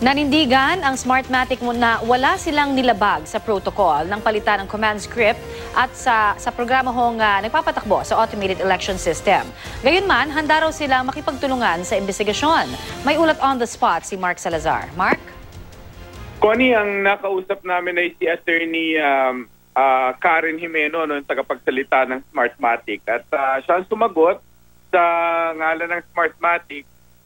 Nanindigan ang Smartmatic na wala silang nilabag sa protocol ng palitan ng command script at sa programa hong nagpapatakbo sa automated election system. Gayunman, handa raw silang makipagtulungan sa investigasyon. May ulat on the spot si Mark Salazar. Mark? Connie, ang nakausap namin ay si Attorney Karen Jimeno, yung tagapagsalita ng Smartmatic. At siya ang sumagot sa ngalan ng Smartmatic.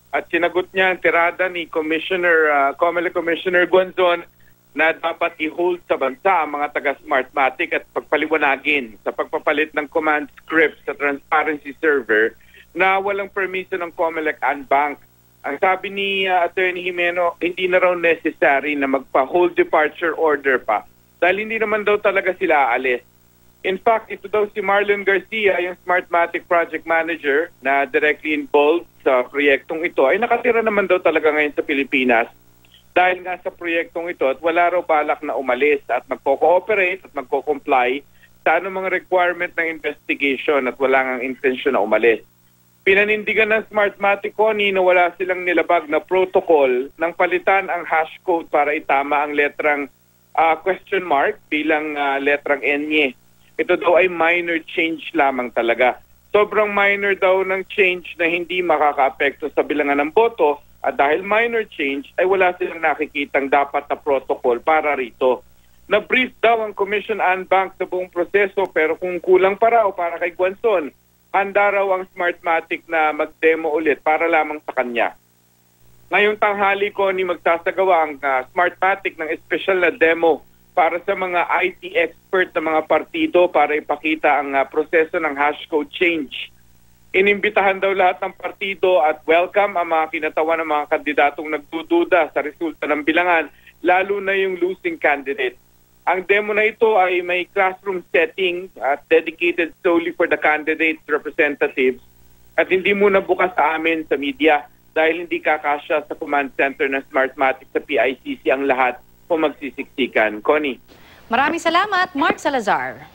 At sinagot niya ang tirada ni COMELEC Commissioner Gonzon na dapat i-hold sa bansa ang mga taga-Smartmatic at pagpaliwanagin sa pagpapalit ng command script sa transparency server na walang permiso ng COMELEC and bank. Ang sabi ni Attorney Jimeno, hindi na raw necessary na magpa-hold departure order pa dahil hindi naman daw talaga sila aalis. In fact, ito daw si Marlon Garcia, yung Smartmatic Project Manager na directly involved sa proyektong ito, ay nakatira naman daw talaga ngayon sa Pilipinas dahil nga sa proyektong ito at wala raw balak na umalis at magko-cooperate at magko-comply sa anumang requirement ng investigation at wala ngang intensyon na umalis. Pinanindigan ng Smartmatic, Connie, na wala silang nilabag na protocol nang palitan ang hash code para itama ang letrang question mark bilang letrang N. Ito daw ay minor change lamang talaga. Sobrang minor daw ng change na hindi makaka-apekto sa bilangan ng boto at dahil minor change ay wala silang nakikitang dapat na protocol para rito. Na-brief daw ang Commission and Bank sa buong proseso pero kung kulang pa raw para kay Gonzon, handa raw ang Smartmatic na mag-demo ulit para lamang sa kanya. Ngayong tanghali ko ni magsasagawa ang Smartmatic ng espesyal na demo para sa mga IT expert na mga partido para ipakita ang proseso ng hash code change. Inimbitahan daw lahat ng partido at welcome ang mga kinatawan ng mga kandidatong nagdududa sa resulta ng bilangan, lalo na yung losing candidate. Ang demo na ito ay may classroom setting at dedicated solely for the candidates' representatives at hindi muna bukas sa amin sa media dahil hindi kakasya sa command center ng Smartmatic sa PICC ang lahat kung magsisiksikan. Connie. Maraming salamat, Mark Salazar.